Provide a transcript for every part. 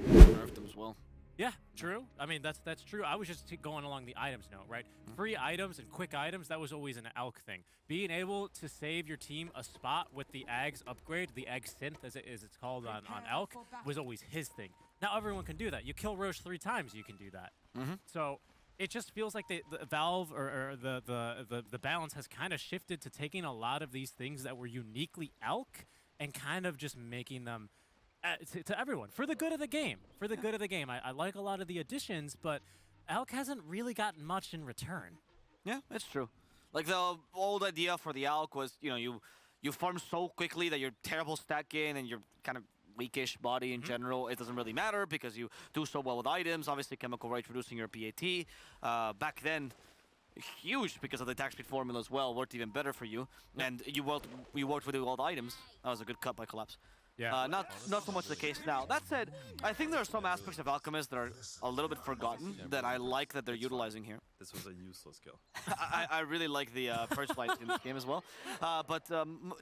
Nerfed them as well. Yeah, true. I mean, that's true. I was just going along the items note, right? Free items and quick items, that was always an ALK thing. Being able to save your team a spot with the AGS upgrade, the AGS synth as it's called on ALK, was always his thing. Now everyone can do that. You kill Roche 3 times, you can do that. So it just feels like the Valve or the balance has kind of shifted to taking a lot of these things that were uniquely ALK and kind of just making them to everyone for the good of the game. For the good of the game. I like a lot of the additions, but ALK hasn't really gotten much in return. Yeah, it's true. Like the old idea for the ALK was, you know, you farm so quickly that you're terrible stat gain and you're kind of weakish body in general. It doesn't really matter because you do so well with items. Obviously, chemical rage reducing your PAT. Back then, huge because of the attack speed formula as well. Worked even better for you, and you worked with all the items. That was a good cut by Collapse. Yeah. Not so much the case now. That said, I think there are some aspects of Alchemist that are a little bit forgotten that I like that they're utilizing here. This was a useless kill. I really like the Purge Lights in this game as well.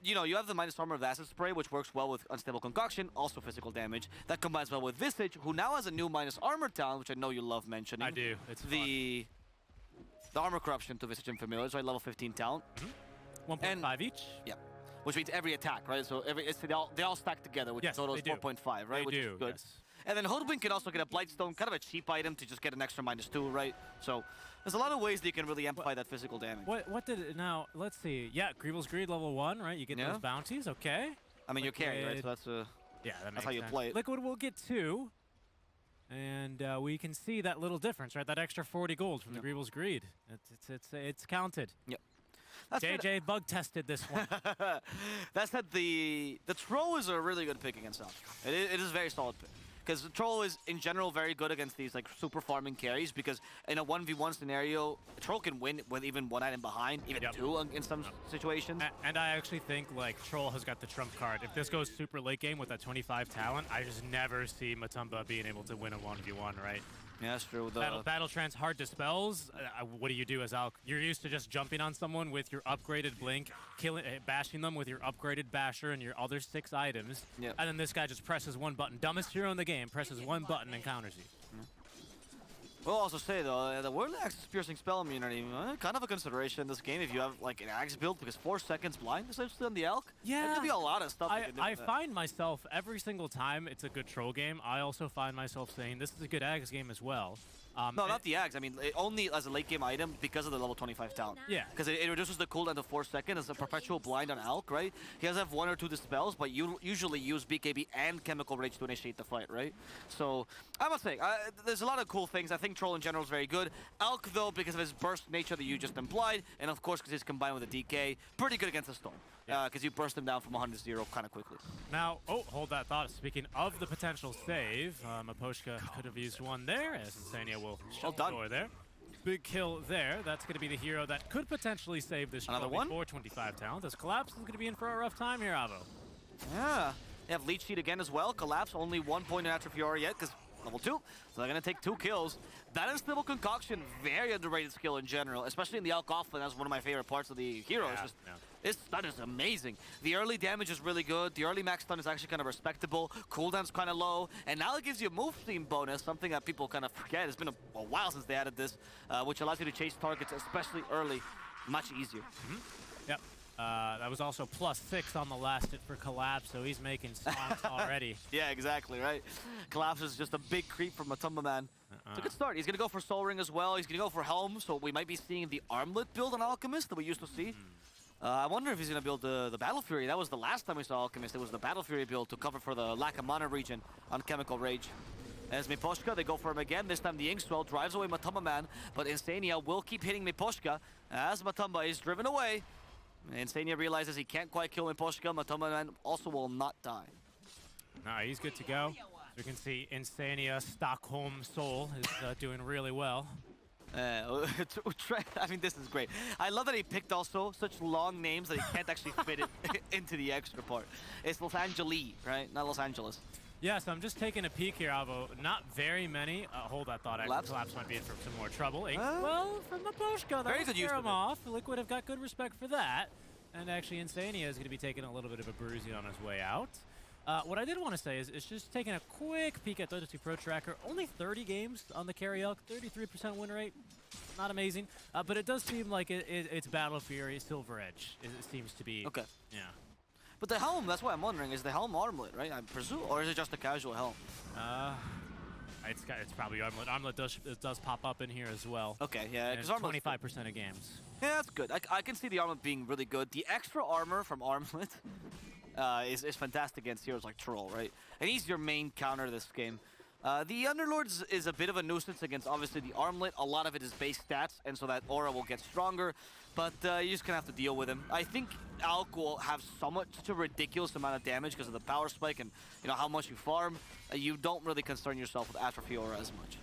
You know, you have the minus armor of the Acid Spray, which works well with Unstable Concoction, also physical damage. That combines well with Visage, who now has a new minus armor talent, which I know you love mentioning. I do. It's the armor corruption to Visage and Familiar, so level 15 talent. 1.5 each. Yeah. Which means every attack, right? So they all stack together, which total is 4.5, right? Which is good. Yes. And then Hoodwink can also get a Blightstone, kind of a cheap item to just get an extra -2, right? So there's a lot of ways that you can really amplify that physical damage. What did it now? Let's see. Yeah, Greevil's Greed level 1, right? You get those bounties. Okay. I mean, you're carrying, right? So that's that's how you play it. Liquid will get 2. And we can see that little difference, right? That extra 40 gold from the Greevil's Greed. It's counted. Yep. JJ bug tested this one. That said, the Troll is a really good pick against Alk. It is a very solid pick. Because the Troll is, in general, very good against these like super farming carries, because in a 1v1 scenario, Troll can win with even 1 item behind, even 2 in some situations. And I actually think like Troll has got the trump card. If this goes super late game with that 25 talent, I just never see Matumba being able to win a 1v1, right? Yeah, that's true. Battle Trance hard dispels. What do you do as Alk? You're used to just jumping on someone with your upgraded Blink, bashing them with your upgraded Basher and your other 6 items. Yep. And then this guy just presses 1 button. Dumbest hero in the game presses 1 button and counters you. We'll also say though, the Whirling Axe's piercing spell immunity, kind of a consideration in this game if you have like an Axe build, because 4 seconds blind essentially on the Alk. Yeah. There could be a lot of stuff. I find myself every single time it's a good Troll game, I also find myself saying this is a good Axe game as well. No, not the Axe. I mean, only as a late game item because of the level 25 talent. Yeah. Because it reduces the cooldown to 4 seconds. It's a perpetual blind on Alk, right? He does have 1 or 2 dispels, but you usually use BKB and Chemical Rage to initiate the fight, right? So, I must say, there's a lot of cool things. I think Troll in general is very good. Alk, though, because of his burst nature that you just implied, and of course because he's combined with a DK, pretty good against the Storm. Because you burst him down from 100 to 0 kind of quickly. Now, hold that thought. Speaking of the potential save, Maposhka could have used 1 there, as Insania will shut the door there. Big kill there. That's going to be the hero that could potentially save this Another one? for 25 talent. This Collapse is going to be in for a rough time here, Avo. Yeah. They have Leech Seed again as well. Collapse, only 1 point in Natural Fury yet, because level 2. So they're going to take 2 kills. That Unstable Concoction, very underrated skill in general, especially in the Alk offlane. That's one of my favorite parts of the hero. This stun is amazing. The early damage is really good. The early max stun is actually kind of respectable. Cooldown's kind of low. And now it gives you a move theme bonus, something that people kind of forget. It's been a while since they added this, which allows you to chase targets, especially early, much easier. Yep. That was also +6 on the last hit for Collapse, so he's making songs already. Yeah, exactly, right? Collapse is just a big creep from Matumba Man. It's a good start. He's going to go for Soul Ring as well. He's going to go for Helm, so we might be seeing the Armlet build on Alchemist that we used to see. I wonder if he's going to build the Battle Fury. That was the last time we saw Alchemist. It was the Battle Fury build to cover for the lack of mana region on Chemical Rage. As Miposhka, they go for him again. This time the Inkswell drives away Matumba Man, but Insania will keep hitting Miposhka as Matumba is driven away. Insania realizes he can't quite kill Miposhka. Matumba Man also will not die. Nah, he's good to go. As we can see, Insania Stockholm Soul is doing really well. I mean, this is great. I love that he picked also such long names that he can't actually fit it into the extra part. It's Los Angeles, right? Not Los Angeles. Yeah, so I'm just taking a peek here, Avo. Not very many. Hold that thought. Collapse might be in for some more trouble. Well, from the Poshka, that will scare him off. Liquid have got good respect for that. And actually, Insania is going to be taking a little bit of a bruising on his way out. What I did want to say is just taking a quick peek at Dota 2 Pro Tracker. Only 30 games on the carry elk, 33% win rate. Not amazing, but it does seem like it's Battle Fury Silver Edge. It seems to be. Okay. Yeah. But the helm, that's what I'm wondering. Is the helm armlet, right? I presume, or is it just a casual helm? It's probably armlet. Armlet does pop up in here as well. Okay, yeah, because 25% of games. Yeah, that's good. I can see the armlet being really good. The extra armor from armlet is fantastic against heroes like Troll, right? And he's your main counter this game. The Underlords is a bit of a nuisance against, obviously, the armlet. A lot of it is base stats, and so that aura will get stronger. But you're just going to have to deal with him. I think Alk will have such a ridiculous amount of damage because of the power spike and how much you farm. You don't really concern yourself with Atrophy aura as much.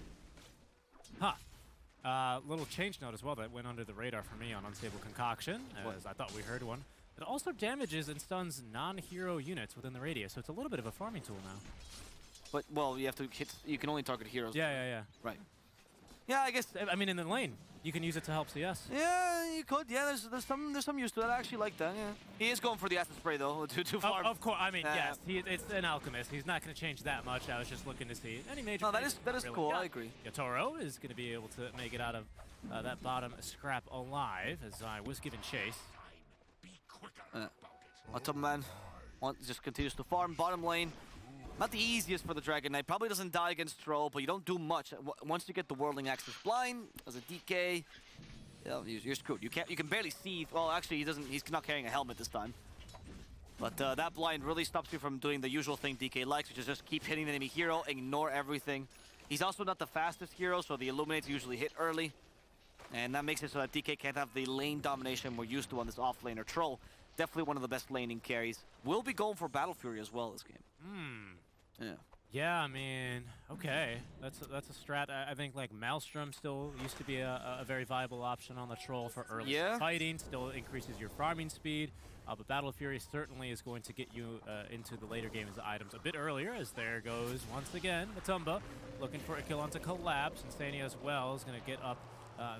Huh. Little change note as well that went under the radar for me on Unstable Concoction, as I thought we heard one. It also damages and stuns non-hero units within the radius, so it's a little bit of a farming tool now. But, well, you have to hit, you can only target heroes. Yeah. Right. Yeah, I guess. I mean, in the lane, you can use it to help CS. Yeah, you could. Yeah, there's some use to that. I actually like that. Yeah. He is going for the acid spray though to farm. Of course. I mean, yes. It's an alchemist. He's not going to change that much. I was just looking to see any major. No, that is really. cool. Yeah. I agree. Yeah, Toro is going to be able to make it out of that bottom scrap alive, as I was given chase. Man just continues to farm bottom lane. Not the easiest for the Dragon Knight. Probably doesn't die against Troll, but you don't do much. Once you get the Whirling Axis blind as a DK, you're screwed. You can barely see. Well, actually, he's not carrying a helmet this time. But that blind really stops you from doing the usual thing DK likes, which is just keep hitting the enemy hero, ignore everything. He's also not the fastest hero, so the Illuminates usually hit early. And that makes it so that DK can't have the lane domination we're used to on this off laner. Troll, definitely one of the best laning carries. Will be going for Battle Fury as well this game. Yeah. Yeah, I mean, okay, that's a strat. I think like Maelstrom still used to be a very viable option on the Troll for early fighting. Still increases your farming speed, but Battle Fury certainly is going to get you into the later game as items a bit earlier. As there goes once again Matumba looking for a kill onto Collapse, and Stania as well is going to get up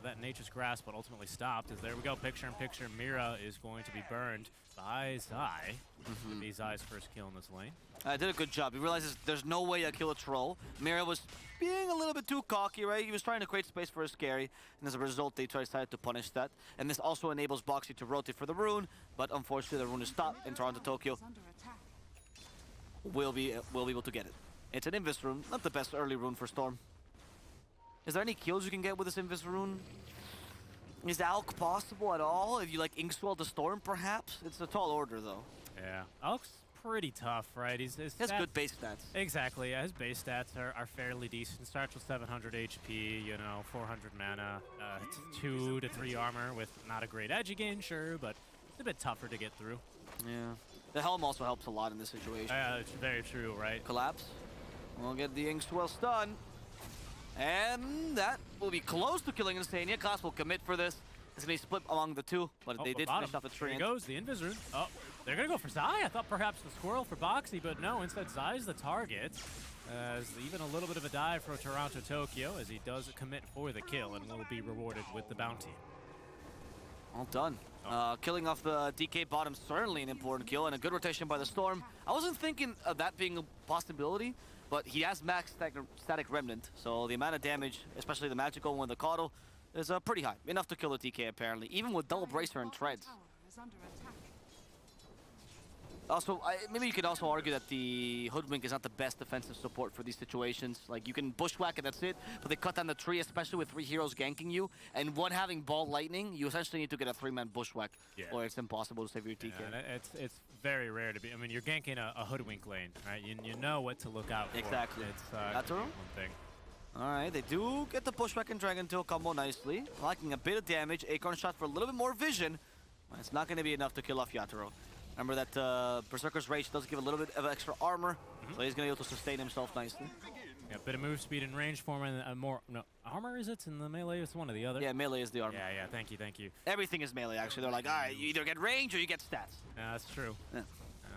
that Nature's Grasp, but ultimately stopped. As there we go, picture-in-picture, Mira is going to be burned by Zai. It'll be Zai's first kill in this lane. Did a good job. He realizes there's no way I kill a Troll. Mira was being a little bit too cocky, right? He was trying to create space for his scary, and as a result, they decided to punish that. And this also enables Boxy to rotate for the rune, but unfortunately, the rune is stopped in Toronto, Tokyo. We'll be able to get it. It's an Invis rune, not the best early rune for Storm. Is there any kills you can get with this Invis rune? Is Alk possible at all? If you like Inkswell to Storm, perhaps? It's a tall order, though. Yeah, Alk's pretty tough, right? His has good base stats. Exactly, yeah, his base stats are fairly decent. Starts with 700 HP, 400 mana, 2 to 3 armor with not a great edge again, sure, but it's a bit tougher to get through. Yeah. The helm also helps a lot in this situation. Yeah, it's very true, right? Collapse. We'll get the Inkswell stun. And that will be close to killing Insania. Class will commit for this. It's going to be split among the two, but they did finish off the tree. There goes the Invis rune. Oh, they're going to go for Zai. I thought perhaps the Squirrel for Boxy, but no, instead Zai's the target. As even a little bit of a dive for Toronto, Tokyo, as he does commit for the kill and will be rewarded with the bounty. Well done. Killing off the DK bottom, certainly an important kill, and a good rotation by the Storm. I wasn't thinking of that being a possibility, but he has max static remnant, so the amount of damage, especially the magical one with the Caudal, is pretty high. Enough to kill a DK, apparently, even with double bracer and treads. Also, maybe you could also argue that the Hoodwink is not the best defensive support for these situations. Like, you can bushwhack and that's it, but they cut down the tree, especially with 3 heroes ganking you, and one having Ball Lightning, you essentially need to get a 3-man bushwhack, or it's impossible to save your DK. Yeah, it's very rare to be. I mean, you're ganking a Hoodwink lane, right? You know what to look out for. Exactly. It's that's one thing. Alright, they do get the pushback and Dragon Tail combo nicely. Liking a bit of damage. Acorn shot for a little bit more vision. It's not going to be enough to kill off Yatoro. Remember that Berserker's Rage does give a little bit of extra armor, so he's going to be able to sustain himself nicely. Yeah, a bit of move speed and range for him, and more. No, armor is it in the melee? It's one or the other. Yeah, melee is the armor. Yeah, thank you. Everything is melee, actually. They're like, all right, you either get range or you get stats. Yeah, that's true. Yeah.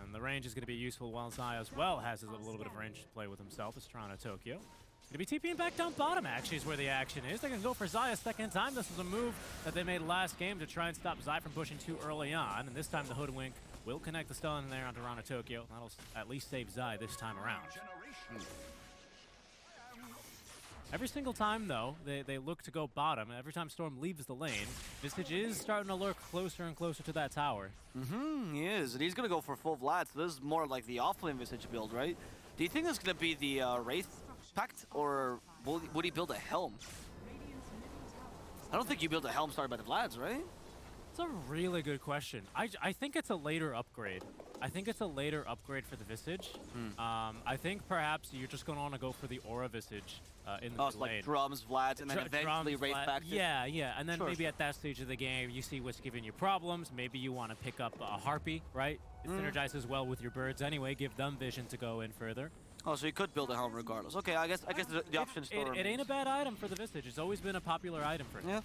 And the range is going to be useful while Zai as well has a little bit of range to play with himself as Toronto, Tokyo. Gonna be TPing back down bottom, actually, is where the action is. They're gonna go for Zai a second time. This was a move that they made last game to try and stop Zai from pushing too early on. And this time the Hoodwink will connect the stun there onto Toronto Tokyo. That'll at least save Zai this time around. Every single time, though, they look to go bottom. Every time Storm leaves the lane, Visage is starting to lurk closer and closer to that tower. He is, and he's going to go for full Vlad, so this is more like the off-lane Visage build, right? Do you think this is going to be the Wraith Pact, or would he build a Helm? I don't think you build a Helm started by the Vlads, right? It's a really good question. I think it's a later upgrade. I think it's a later upgrade for the Visage. I think perhaps you're just going to want to go for the Aura Visage in the it's like drums, Vlads, and then eventually Wraith Pact. Yeah, yeah. And then maybe at that stage of the game, you see what's giving you problems. Maybe you want to pick up a Harpy, right? It synergizes well with your birds anyway. Give them vision to go in further. Oh, so you could build a Helm regardless. Okay, I guess the option still it ain't a bad item for the Visage. It's always been a popular item for him. Yeah.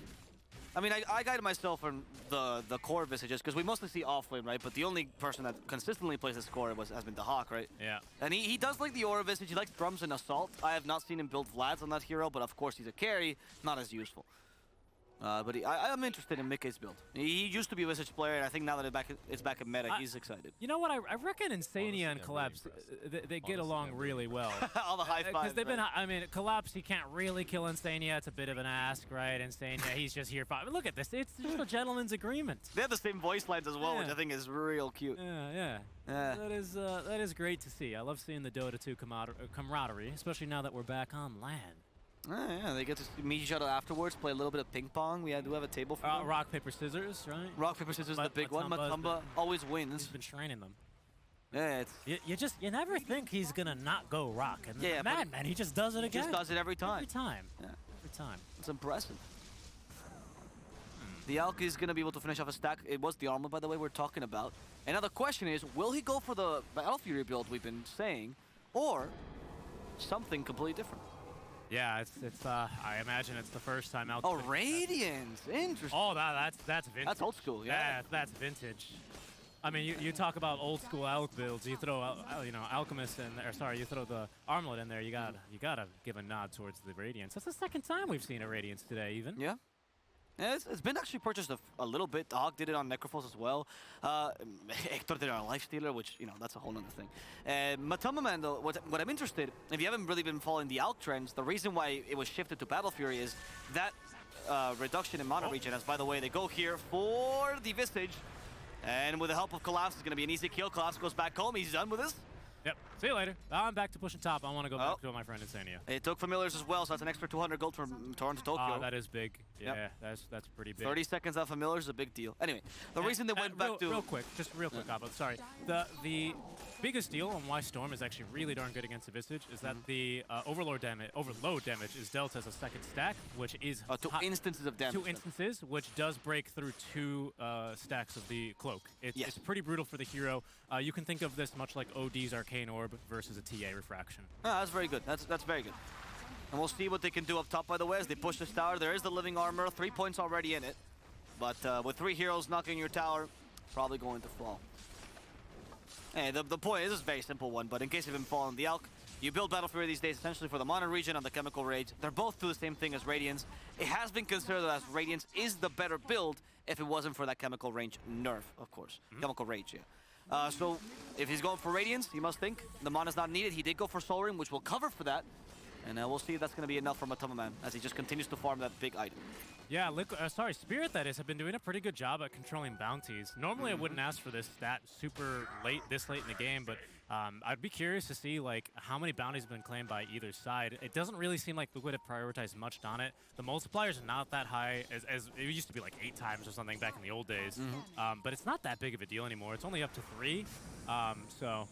I mean, I guided myself on the core Visages because we mostly see offlane, right? But the only person that consistently plays this core has been the Hawk, right? Yeah. And he does like the Aura Visage. He likes drums and assault. I have not seen him build Vlads on that hero, but of course he's a carry, not as useful. But I'm interested in Mickey's build. He used to be a Visage player, and I think now that it's back in meta, he's excited. You know what? I reckon Insania and Collapse, they get along really well. All the high fives. Because they've been, I mean, Collapse, he can't really kill Insania. It's a bit of an ask, right? Insania, he's just here. But look at this. It's just a gentleman's agreement. They have the same voice lines as well, which I think is real cute. Yeah. That is great to see. I love seeing the Dota 2 camaraderie, especially now that we're back on LAN. Yeah, they get to meet each other afterwards, play a little bit of ping pong. We do have a table for them. Rock, paper, scissors, right? Rock, paper, scissors is the big one. Matumba always wins. He's been training them. Yeah, it's... You never think he's going to not go rock. And yeah, man, he just does it again. He just does it every time. Every time. Yeah. Every time. It's impressive. The Alk is going to be able to finish off a stack. It was the armor, by the way, we're talking about. And now the question is, will he go for the Battle Fury build we've been saying, or something completely different? Yeah, it's I imagine it's the first time out. Oh, Radiance, interesting. Oh, that's vintage. That's old school, yeah. That's vintage. I mean, you talk about old school Alk builds. You throw, Alchemist in there. Sorry, you throw the Armlet in there. You gotta give a nod towards the Radiance. That's the second time we've seen a Radiance today, even. Yeah. Yeah, it's been actually purchased a little bit. The Hawk did it on Necrophos as well. Hector did it on Lifestealer, which, that's a whole other thing. Matoma Man, though, what I'm interested, if you haven't really been following the Alk trends, the reason why it was shifted to Battle Fury is that reduction in mana regen. As, by the way, they go here for the Visage. And with the help of Collapse, it's going to be an easy kill. Collapse goes back home. He's done with this. Yep. See you later. I'm back to pushing top. I want to go back to my friend Insania. It took Familiars as well, so that's an extra 200 gold from Toronto Tokyo. Oh, that is big. Yeah, that's pretty big. 30 seconds off Familiars is a big deal. Anyway, the reason they went back to... Real quick, Abba, sorry. The biggest deal on why Storm is actually really darn good against the Visage is that the overload damage is dealt as a second stack, which is... 2 instances of damage. 2 instances, which does break through 2 stacks of the cloak. It's pretty brutal for the hero. You can think of this much like OD's Arcane Orb versus a TA Refraction. That's very good. That's very good. And we'll see what they can do up top, by the way, as they push this tower. There is the living armor, 3 points already in it. But with 3 heroes knocking your tower, probably going to fall. Hey, the point is, this is a very simple one, but in case you've been following the Alk, you build Battle Fury these days essentially for the Mana Regen and the Chemical Rage. They're both do the same thing as Radiance. It has been considered as Radiance is the better build if it wasn't for that Chemical Range nerf, of course. Chemical Rage, yeah. So if he's going for Radiance, you must think the Mana's not needed. He did go for Soul Ring, which will cover for that. And we'll see if that's going to be enough for Matoma Man as he just continues to farm that big item. Yeah, Spirit, that is, have been doing a pretty good job at controlling bounties. Normally, I wouldn't ask for this stat super this late in the game, but I'd be curious to see how many bounties have been claimed by either side. It doesn't really seem like Liquid have prioritized much on it. The multipliers are not that high, as it used to be like 8 times or something back in the old days. But it's not that big of a deal anymore. It's only up to 3. So,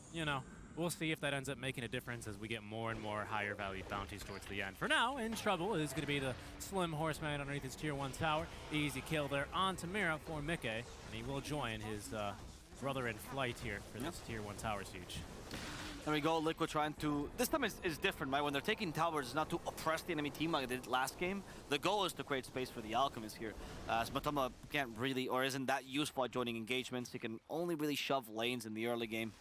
we'll see if that ends up making a difference as we get more and more higher value bounties towards the end. For now, in trouble is going to be the Slim Horseman underneath his Tier 1 tower. Easy kill there on Tamira for Mickey, and he will join his brother in flight here for this Tier 1 tower siege. There we go, Liquid trying to... This time is different, right? When they're taking towers, it's not to oppress the enemy team like they did last game. The goal is to create space for the Alchemist here. As Matoma can't really, or isn't that useful at joining engagements. He can only really shove lanes in the early game.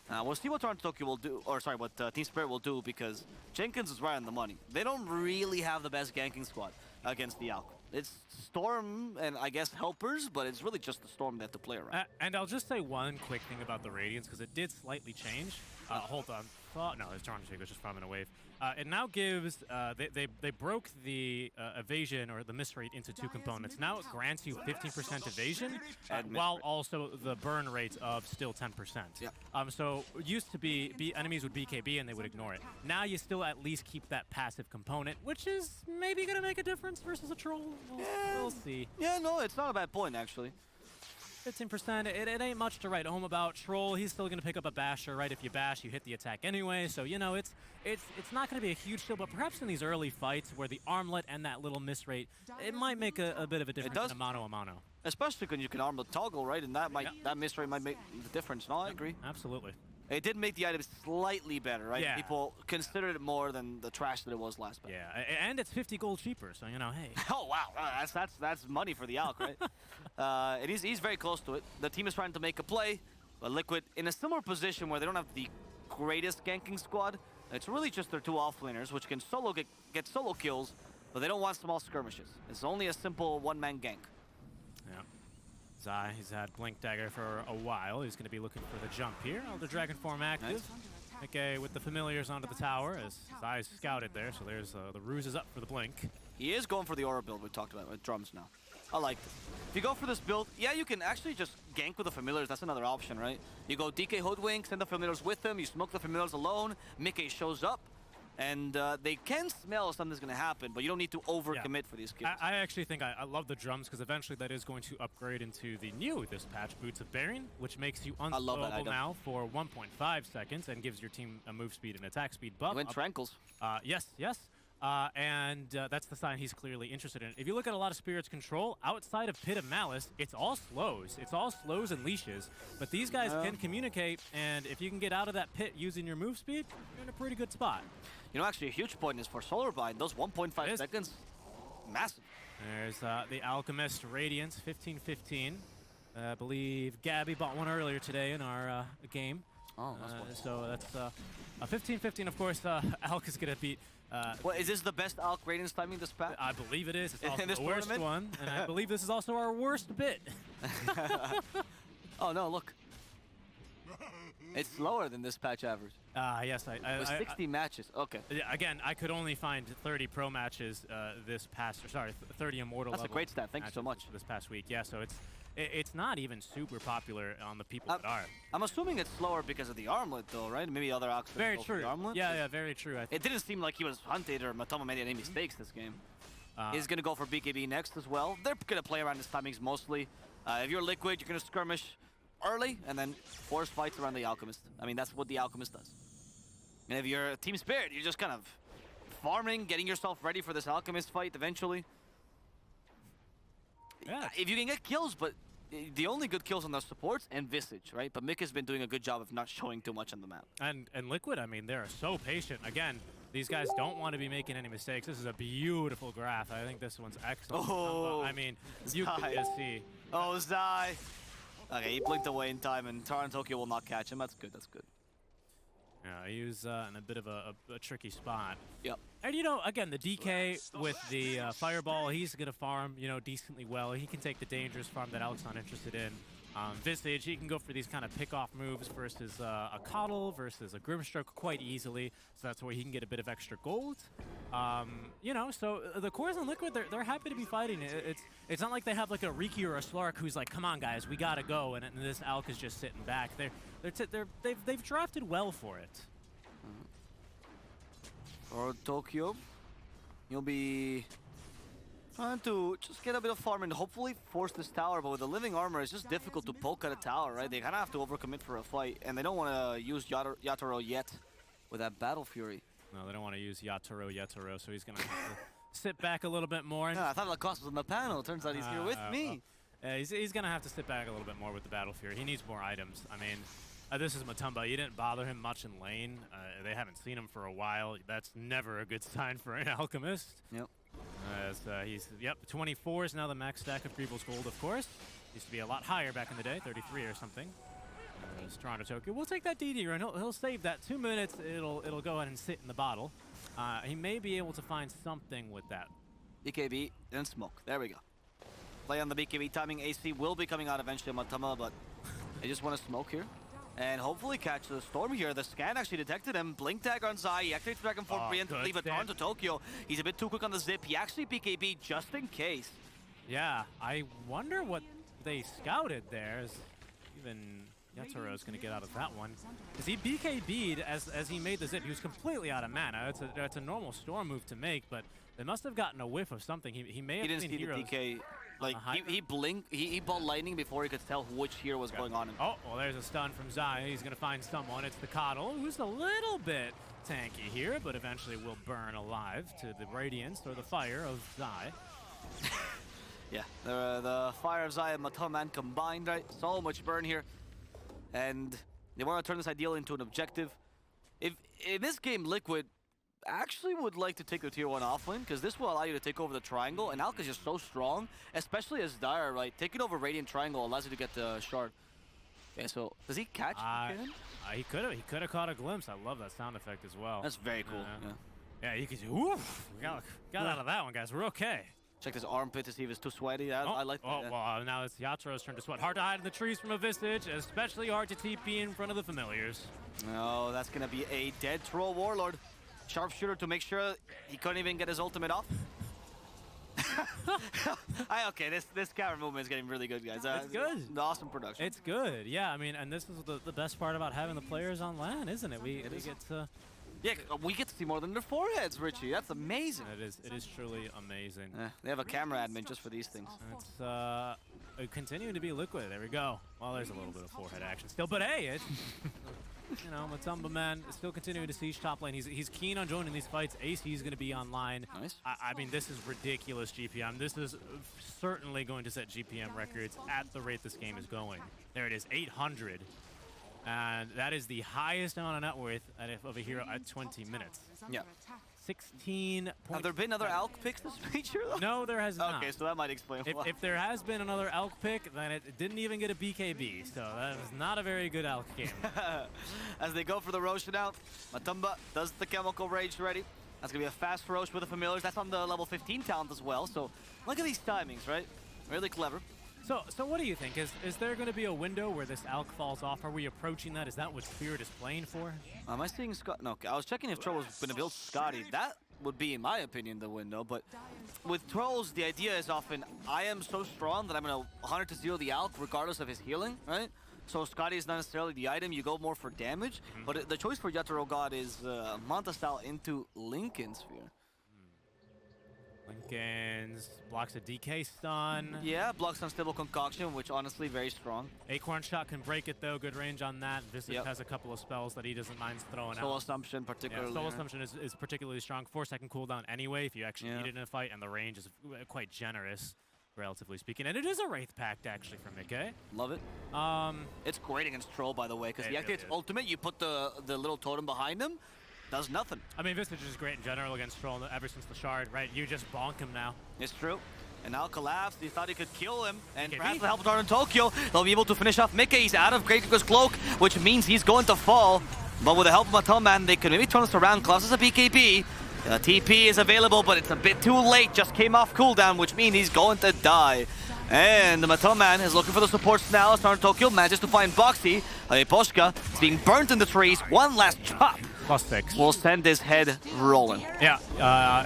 We'll see what Toronto Tokyo will do, or sorry, what Team Spirit will do, because Jenkins is right on the money. They don't really have the best ganking squad against the Alk. It's Storm and I guess helpers, but it's really just the Storm they have to play around. And I'll just say one quick thing about the Radiance, because it did slightly change. Hold on. No, it's Toronto Tokyo just farming a wave. It now gives, they broke the evasion or the miss rate into two components. Now it grants you 15% evasion, while also the burn rate of still 10%. Yeah. So it used to be enemies would BKB and they would ignore it. Now you still at least keep that passive component, which is maybe going to make a difference versus a troll. We'll see. Yeah, no, it's not a bad point, actually. 15%, it ain't much to write home about. Troll, he's still going to pick up a basher, right? If you bash, you hit the attack anyway. So, you know, it's not going to be a huge deal, but perhaps in these early fights where the armlet and that little miss rate, it might make a bit of a difference in a mano-a-mano. Especially when you can armlet toggle, right? And that that miss rate might make the difference. No, I agree. Absolutely. It did make the items slightly better, right? Yeah. People considered it more than the trash that it was last battle. Yeah, and it's 50 gold cheaper, so, you know, hey. Oh, wow. That's money for the Alk, right? He's very close to it. The team is trying to make a play, but Liquid in a similar position where they don't have the greatest ganking squad. It's really just their two offlaners, which can get solo kills, but they don't want small skirmishes. It's only a simple one-man gank. Yeah. Zai, he's had Blink Dagger for a while. He's going to be looking for the jump here. Elder Dragon form active. Nice. Okay, with the familiars onto the tower as Zai's scouted there. So there's the ruse is up for the Blink. He is going for the aura build we talked about with drums now. I like it. If you go for this build, yeah, you can actually just gank with the familiars. That's another option, right? You go DK Hoodwink, send the familiars with them. You smoke the familiars alone. Mickey shows up. And they can smell something's going to happen, but you don't need to overcommit for these kills. I actually think I love the drums because eventually that is going to upgrade into the new this patch, Boots of Bearing, which makes you unslowable now for 1.5 seconds and gives your team a move speed and attack speed buff. You went Trankles. Yes. And that's the sign he's clearly interested in. If you look at a lot of Spirit's control, outside of Pit of Malice, it's all slows. It's all slows and leashes. But these guys can communicate, and if you can get out of that pit using your move speed, you're in a pretty good spot. You know, actually, a huge point is for Solarbind. Those 1.5 seconds, massive. There's the Alchemist Radiance, 15-15. I believe Gabby bought one earlier today in our game. Oh, that's so that's 15-15. Of course, Alk is going to beat. Well, is this the best Alk Radiance timing this patch? I believe it is. It's also the worst one, and I believe this is also our worst bit. Oh no! Look, it's slower than this patch average. Yes, With 60 matches. Okay. Again, I could only find 30 pro matches this past, 30 immortal. That's a great stat. Thank you so much. This past week, yeah. So it's not even super popular on the people that are. I'm assuming it's slower because of the armlet, though, right? Maybe other Alks. Very true. Yeah, very true. It didn't seem like he was hunted or Matoma made any mistakes this game. He's gonna go for BKB next as well. They're gonna play around his timings mostly. If you're Liquid, you're gonna skirmish early and then force fights around the Alchemist. I mean, that's what the Alchemist does. And if you're Team Spirit, you're just kind of farming, getting yourself ready for this Alchemist fight eventually. Yeah. If you can get kills, but the only good kills on the supports and Visage, right? But Mick has been doing a good job of not showing too much on the map. And Liquid, I mean, they're so patient. Again, these guys don't want to be making any mistakes. This is a beautiful graph. I think this one's excellent. Oh, I mean, you can just see. Oh, Zai. Okay, he blinked away in time, and Toronto Tokyo will not catch him. That's good. That's good. Yeah, he was in a bit of a tricky spot. Yep. And, you know, again, the DK with the Fireball, he's going to farm, you know, decently well. He can take the dangerous farm that Alex not interested in. Visage, he can go for these kind of pick-off moves versus a Coddle versus a Grimstroke quite easily. So that's where he can get a bit of extra gold. You know, so the cores and Liquid, they're happy to be fighting. It's not like they have like a Riki or a Slark who's like, come on guys, we gotta go, and this Alk is just sitting back. They've drafted well for it. For Tokyo, you'll be trying to just get a bit of farm and hopefully force this tower, but with the living armor, it's just difficult to poke at a tower, right? They kind of have to overcommit for a fight, and they don't want to use Yatoro yet with that Battle Fury. No, they don't want to use Yatoro, so he's going to have to sit back a little bit more. Yeah, I thought Lacoste was on the panel. Turns out he's here with me. He's going to have to sit back a little bit more with the Battle Fury. He needs more items. I mean, this is Matumba. You didn't bother him much in lane. They haven't seen him for a while. That's never a good sign for an Alchemist. Yep. He's 24 is now the max stack of Greevil's gold, of course. Used to be a lot higher back in the day, 33 or something. comes Toronto Tokyo. We'll take that DD run. He'll save that 2 minutes. It'll go ahead and sit in the bottle. He may be able to find something with that. BKB and smoke. There we go. Play on the BKB timing. AC will be coming out eventually, Matama, but they just want to smoke here. And hopefully catch the storm here. The scan actually detected him. Blink tag on Zai. He activates Dragon Force Brien to leave it on to Tokyo. He's a bit too quick on the zip. He actually BKB just in case. Yeah, I wonder what they scouted there. Even Yatoro is going to get out of that one. Because he BKB'd as he made the zip. He was completely out of mana. It's a normal storm move to make, but they must have gotten a whiff of something. He may have seen heroes. He didn't see the DK. Like, he blinked, he bought lightning before he could tell which hero was going on. Oh, well, there's a stun from Zai. He's going to find someone. It's the Coddle, who's a little bit tanky here, but eventually will burn alive to the radiance or the fire of Zai. Yeah, the fire of Zai and Matoman combined, right? So much burn here. And they want to turn this ideal into an objective. If in this game, Liquid actually would like to take the tier 1 offlane, because this will allow you to take over the triangle, and Alk is just so strong, especially as Dire, right? Taking over Radiant Triangle allows you to get the shard. Okay, so does he catch him? He could have caught a glimpse. I love that sound effect as well. That's very cool. Yeah, you could do, oof, we got out of that one, guys. We're okay. Check this armpit to see if it's too sweaty. I like that. Oh, well, now it's Yatoro's turn to sweat. Hard to hide in the trees from a Visage, especially hard to TP in front of the familiars. No, that's going to be a dead Troll Warlord. Sharpshooter to make sure he couldn't even get his ultimate off. Okay, this camera movement is getting really good, guys. It's good. Awesome production. It's good, yeah. I mean, and this is the best part about having the players on LAN, isn't it? We get to... Yeah, we get to see more than their foreheads, Richie. That's amazing. It is truly amazing. They have a camera admin just for these things. It's continuing to be Liquid. There we go. Well, there's a little bit of forehead action still, but hey, it's... You know, Matumba Man is still continuing to siege top lane. He's keen on joining these fights. AC is going to be online. Nice. I mean, this is ridiculous GPM. This is certainly going to set GPM records at the rate this game is going. There it is, 800. And that is the highest amount of net worth of a hero at 20 minutes. Yeah. 16. Have there been other Alk picks this feature, though? No, there has not. Okay, so that might explain why. If there has been another Alk pick, then it didn't even get a BKB, so that was not a very good Alk game. As they go for the Roshan out, Matumba does the Chemical Rage ready. That's going to be a fast Rosh with the Familiars. That's on the level 15 talent as well, so look at these timings, right? Really clever. So what do you think? Is there going to be a window where this Alk falls off? Are we approaching that? Is that what Spirit is playing for? Am I seeing Scott? No, I was checking if Troll was going to build Scotty. That would be, in my opinion, the window. But with Trolls, the idea is often, I am so strong that I'm going to 100 to 0 the Alk regardless of his healing, right? So Scotty is not necessarily the item. You go more for damage. But the choice for Yatoro God is Manta style into Lincoln Sphere. Lincoln's blocks a DK stun. Yeah, blocks Unstable Concoction, which honestly very strong. Acorn Shot can break it though, good range on that. Visage has a couple of spells that he doesn't mind throwing out. Soul Assumption particularly. Yeah, Soul Assumption is particularly strong. 4-second cooldown anyway if you actually need it in a fight, and the range is quite generous, relatively speaking. And it is a Wraith Pact actually from Mickey. Love it. It's great against Troll, by the way, because he activates ultimate, you put the little totem behind him, does nothing. I mean, Visage is great in general against Troll ever since the shard, right? You just bonk him now. It's true. And now collapsed. He thought he could kill him. And perhaps with the help of in Tokyo, they'll be able to finish off Mickey. He's out of Great Kuka's cloak, which means he's going to fall. But with the help of Matoman, they could maybe turn this around. Klaus is a BKB. TP is available, but it's a bit too late. Just came off cooldown, which means he's going to die. And the Matoman is looking for the supports now. Star Tokyo manages to find Boxy. Poshka is being burnt in the trees. One last chop. +6. Will send his head rolling. Yeah,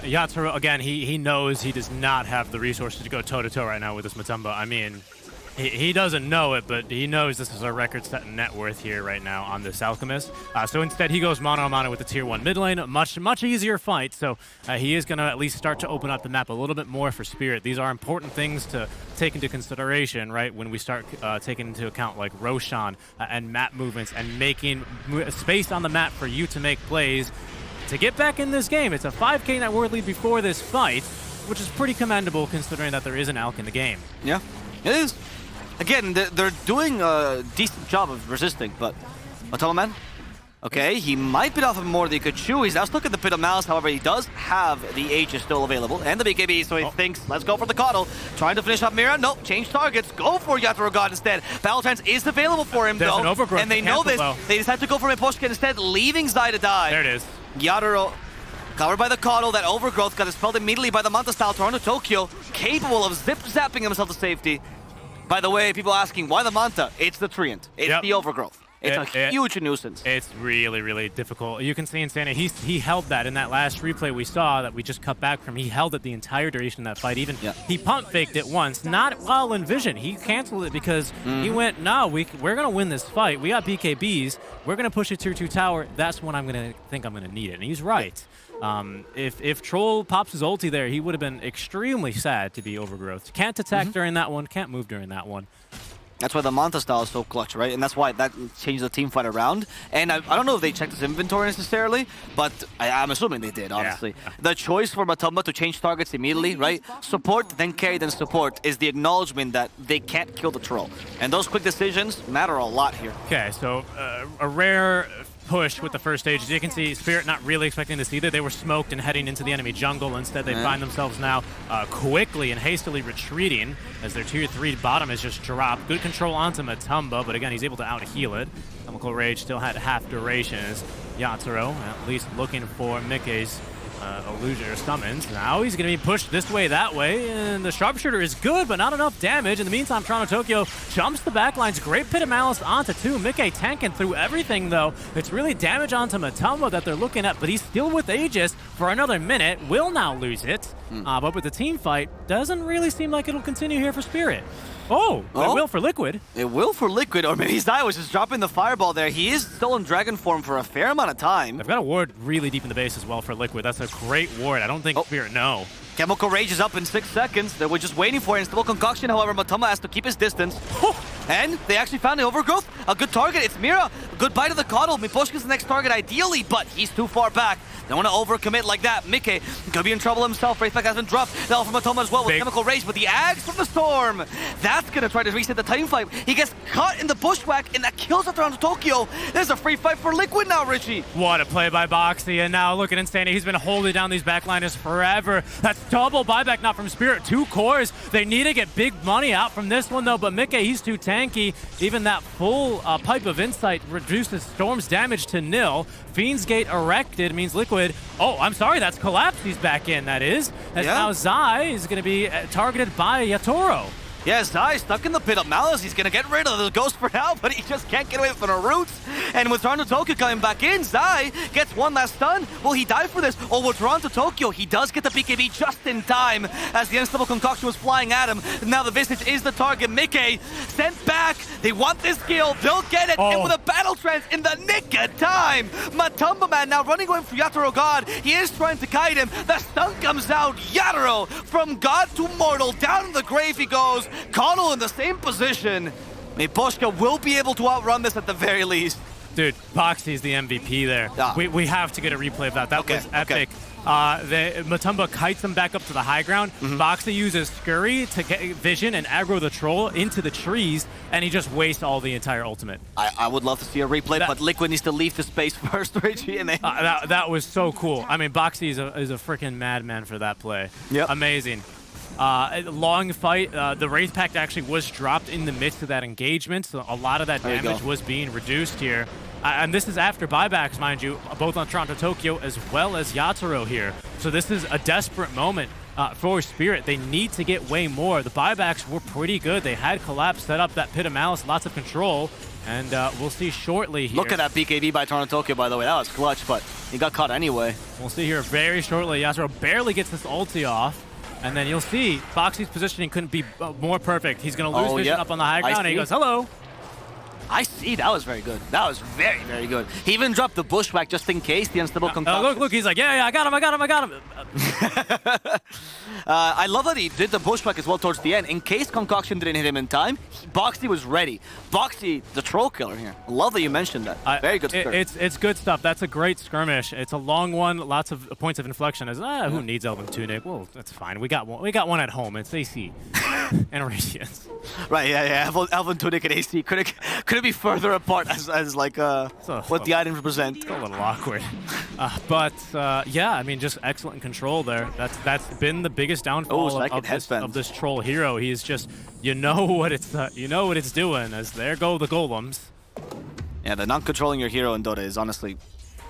Yatoro, again, he knows he does not have the resources to go toe-to-toe right now with this Matumba. I mean, he doesn't know it, but he knows this is a record-setting net worth here right now on this Alchemist. So instead, he goes mano-a-mano with the Tier 1 mid lane. Much easier fight, so he is going to at least start to open up the map a little bit more for Spirit. These are important things to take into consideration, right, when we start taking into account, like, Roshan and map movements and making space on the map for you to make plays. To get back in this game, it's a 5K net worth lead before this fight, which is pretty commendable considering that there is an Alk in the game. Yeah, it is. Again, they're doing a decent job of resisting, but Matoman, Okay, he might bit off him more than he could chew. He's now stuck in the pit of malice. However, he does have the Aegis still available and the BKB, so he thinks, let's go for the Coddle. Trying to finish off Mira. Nope, change targets. Go for Yatoro God instead. Battle Trance is available for him, There's though. An overgrowth And they know this. Though. They decide to go for Miposhka instead, leaving Zai to die. There it is. Yatoro, covered by the Coddle. That overgrowth got expelled immediately by the Manta style. Toronto Tokyo, capable of zip-zapping himself to safety. By the way, people asking, why the Manta? It's the Treant. It's the overgrowth. It's a huge nuisance. It's really, really difficult. You can see Insanity, he held that in that last replay we saw that we just cut back from. He held it the entire duration of that fight. Even he pump faked it once, not while in vision. He canceled it because he went, no, we're going to win this fight. We got BKBs. We're going to push it tier 2 tower. That's when I'm going to think I'm going to need it. And he's right. If Troll pops his ulti there, he would have been extremely sad to be overgrowth. Can't attack during that one, can't move during that one. That's why the Manta style is so clutch, right? And that's why that changed the team fight around. And I don't know if they checked his inventory necessarily, but I'm assuming they did, honestly. Yeah. The choice for Matumba to change targets immediately, right? Support, then carry, then support is the acknowledgement that they can't kill the troll. And those quick decisions matter a lot here. Okay, so a rare push with the first stage. As you can see, Spirit not really expecting this either. They were smoked and heading into the enemy jungle. Instead, they find themselves now quickly and hastily retreating as their tier 3 bottom has just dropped. Good control onto Matumba, but again, he's able to out-heal it. Chemical Rage still had half duration as Yatoro, at least looking for Mickey's illusion or summons. Now he's going to be pushed this way, that way, and the sharpshooter is good, but not enough damage. In the meantime, Toronto Tokyo jumps the backlines. Great Pit of Malice onto 2. Mickey tanking through everything, though. It's really damage onto Matumba that they're looking at, but he's still with Aegis for another minute. Will now lose it, but with the team fight, doesn't really seem like it'll continue here for Spirit. Oh, it will for Liquid. It will for Liquid, or maybe Zai was just dropping the fireball there. He is still in Dragon form for a fair amount of time. They've got a ward really deep in the base as well for Liquid. That's a great ward. I don't think Spirit know. Chemical Rage is up in 6 seconds. They were just waiting for it. Instable Concoction, however, Matumba has to keep his distance. And they actually found the overgrowth. A good target. It's Mira. Good bite of the Coddle. Miposhka's the next target ideally, but he's too far back. Don't want to overcommit like that. Mickey could be in trouble himself. Wraithback has been dropped. Now from Matumba as well with Chemical Rage, but the Ags from the Storm. That's going to try to reset the time fight. He gets caught in the bushwhack, and that kills it around Tokyo. There's a free fight for Liquid now, Richie. What a play by Boxy, and now look at Insanity. He's been holding down these backliners forever. That's double buyback now from Spirit. 2 cores. They need to get big money out from this one, though, but Mickey, he's too tanky. Even that full Pipe of Insight reduces Storm's damage to 0. Fiend's Gate erected means Liquid. Oh, I'm sorry, that's Collapse. He's back in, that is. As now Zai is going to be targeted by Yatoro. Yeah, Zai stuck in the Pit of Malice. He's going to get rid of the Ghost for now, but he just can't get away from the roots. And with Toronto Tokyo coming back in, Zai gets one last stun. Will he die for this? Or with Toronto Tokyo, he does get the BKB just in time as the Unstable Concoction was flying at him. Now the Visage is the target. Mickey sent back. They want this kill. They'll get it. And with a Battle Trance in the nick of time. Matumba Man now running away from Yatoro God. He is trying to guide him. The stun comes out. Yatoro from God to mortal. Down in the grave he goes. Coddle in the same position. Miposhka will be able to outrun this at the very least. Dude, Boxy's the MVP there. We have to get a replay of that. That was epic. Matumba kites them back up to the high ground. Boxy uses Scurry to get vision and aggro the troll into the trees, and he just wastes all the entire ultimate. I would love to see a replay, but Liquid needs to leave the space first, Richie. And that was so cool. I mean, Boxy is a freaking madman for that play. Yep. Amazing. Long fight. The Wraith Pact actually was dropped in the midst of that engagement, so a lot of that damage was being reduced here. And this is after buybacks, mind you, both on Toronto Tokyo as well as Yatoro here. So this is a desperate moment for Spirit. They need to get way more. The buybacks were pretty good. They had Collapse set up that Pit of Malice, lots of control. And we'll see shortly here. Look at that BKB by Toronto Tokyo, by the way. That was clutch, but he got caught anyway. We'll see here very shortly. Yatoro barely gets this ulti off. And then you'll see Boxy's positioning couldn't be more perfect. He's going to lose vision up on the high ground, and he goes, hello. I see. That was very good. That was very, very good. He even dropped the bushwhack just in case the Unstable Concoction. Look, he's like, yeah, I got him. I love that he did the bushwhack as well towards the end. In case Concoction didn't hit him in time, Boxy was ready. Boxy, the troll killer here. I love that you mentioned that. Very good skirmish. It's good stuff. That's a great skirmish. It's a long one, lots of points of inflection. Who needs Elven Tunic? Well, that's fine. We got one at home. It's AC and Radiance. Right, yeah. Elven Tunic and AC. Could it be further further apart as like what the items represent. It's a little awkward. Yeah, I mean, just excellent control there. That's been the biggest downfall of this troll hero. He's just, you know what it's doing, as there go the golems. Yeah, the non-controlling your hero in Dota is honestly...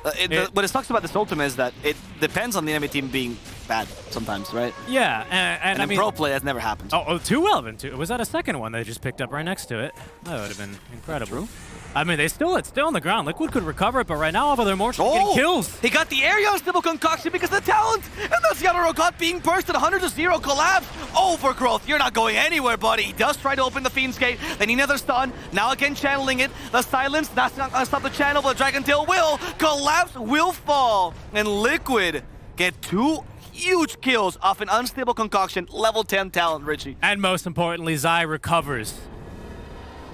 what it sucks about this ultimate is that it depends on the enemy team being bad sometimes, right? Yeah, and I mean... pro play, that's never happened. Oh, too relevant. Was that a second one they just picked up right next to it? That would have been incredible. True. I mean, it's still on the ground. Liquid could recover it, but right now, they're more getting kills. He got the area on Stable Concoction because of the talent! And that's Yadorogot being bursted 100-0 collapse. Overgrowth, you're not going anywhere, buddy. He does try to open the Fiend's Gate, then he another stun. Now again channeling it. The silence, that's not gonna stop the channel, but Dragon Tail will. Collapse will fall. And Liquid get 2 huge kills off an unstable concoction. Level 10 talent, Richie. And most importantly, Zai recovers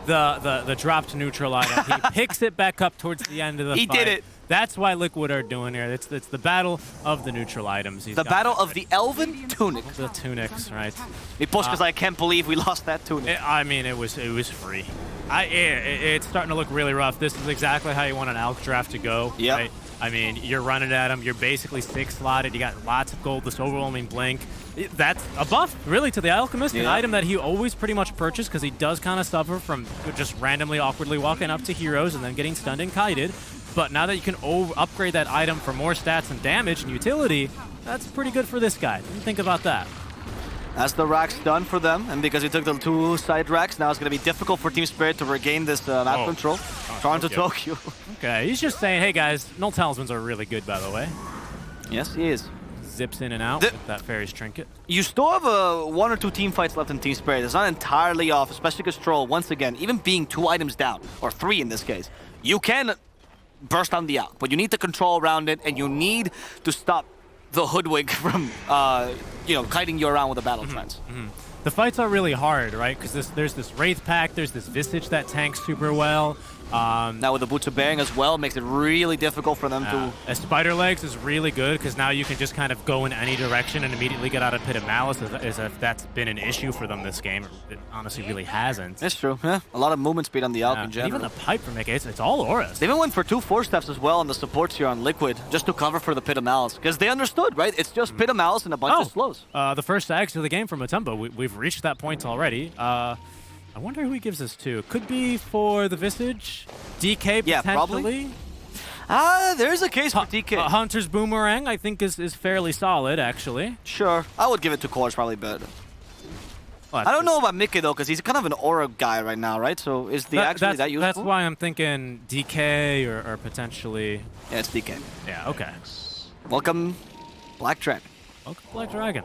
the dropped neutral item. He picks it back up towards the end of the fight. He did it. That's why Liquid are doing here. It's the battle of the neutral items. The battle of the Elven Tunics. The tunics, right? He pushed because I can't believe we lost that tunic. I mean, it was free. It's starting to look really rough. This is exactly how you want an Alk draft to go. Yeah. Right? I mean, you're running at him. You're basically 6-slotted. You got lots of gold, this overwhelming blink. That's a buff, really, to the Alchemist, an item that he always pretty much purchased because he does kind of suffer from just randomly, awkwardly walking up to heroes and then getting stunned and kited. But now that you can upgrade that item for more stats and damage and utility, that's pretty good for this guy. Think about that. That's the racks done for them, and because he took the 2 side racks, now it's going to be difficult for Team Spirit to regain this map control. Toronto, Tokyo. Okay, he's just saying, hey guys, null talismans are really good, by the way. Yes, he is. Zips in and out with that Fairy's Trinket. You still have 1 or 2 team fights left in Team Spirit. It's not entirely off, especially because Troll, once again, even being 2 items down, or 3 in this case, you can burst on the out, but you need the control around it, and you need to stop the hoodwink from, kiting you around with the battle trends. The fights are really hard, right? Because there's this Wraith Pack, there's this Visage that tanks super well. Now with the Boots of Bearing as well, makes it really difficult for them to... Spider Legs is really good because now you can just kind of go in any direction and immediately get out of Pit of Malice as if that's been an issue for them this game. It honestly really hasn't. It's true, yeah. A lot of movement speed on the Alk in general. Even the pipe from Mickey, it's all AORUS. They even went for 2 4-steps as well on the supports here on Liquid, just to cover for the Pit of Malice. Because they understood, right? It's just Pit of Malice and a bunch of slows. The first Ags to the game from Matumba. We've reached that point already. I wonder who he gives this to. Could be for the Visage, DK potentially. Yeah, probably. There's a case for DK. Hunter's Boomerang, I think, is fairly solid, actually. Sure. I would give it to Core's probably better. Well, I don't know about Mickey, though, because he's kind of an aura guy right now, right? So is the actually that useful? That's why I'm thinking DK or potentially... Yeah, it's DK. Yeah, okay. Welcome, Black Dragon. Welcome, Black Dragon.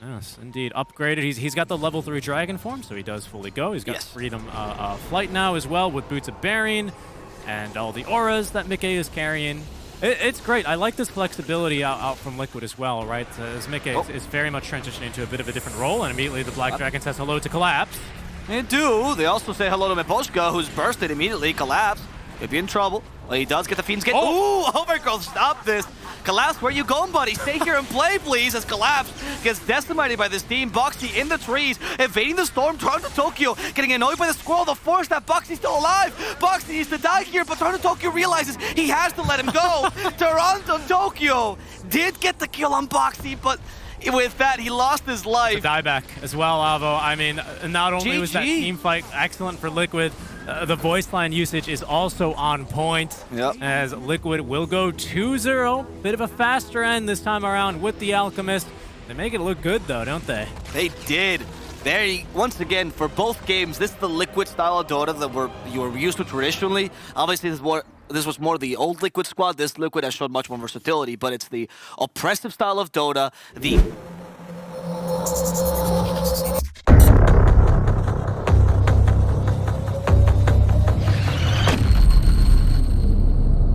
Yes, indeed. Upgraded. He's got the level 3 dragon form, so he does fully go. He's got Freedom Flight now as well with Boots of Bearing and all the auras that Mickey is carrying. It's great. I like this flexibility out from Liquid as well, right? As Mickey is very much transitioning into a bit of a different role, and immediately the Black Dragon says hello to Collapse. They do. They also say hello to Miposhka, who's bursted immediately. Collapse. Could be in trouble. Well, he does get the Fiend's Gate. Ooh, Overgrowth, stop this. Collapse, where you going, buddy? Stay here and play, please, as Collapse gets decimated by this team. Boxy in the trees, evading the storm. Toronto Tokyo getting annoyed by the squirrel. The force that Boxy's still alive. Boxy needs to die here, but Toronto Tokyo realizes he has to let him go. Toronto Tokyo did get the kill on Boxy, but with that, he lost his life. The dieback as well, Avo. I mean, not only was that team fight excellent for Liquid, the voice line usage is also on point. As Liquid will go 2-0. Bit of a faster end this time around with the Alchemist. They make it look good, though, don't they? They did. Once again, for both games, this is the Liquid style of Dota that you were used to traditionally. Obviously, this was more the old Liquid squad. This Liquid has shown much more versatility, but it's the oppressive style of Dota.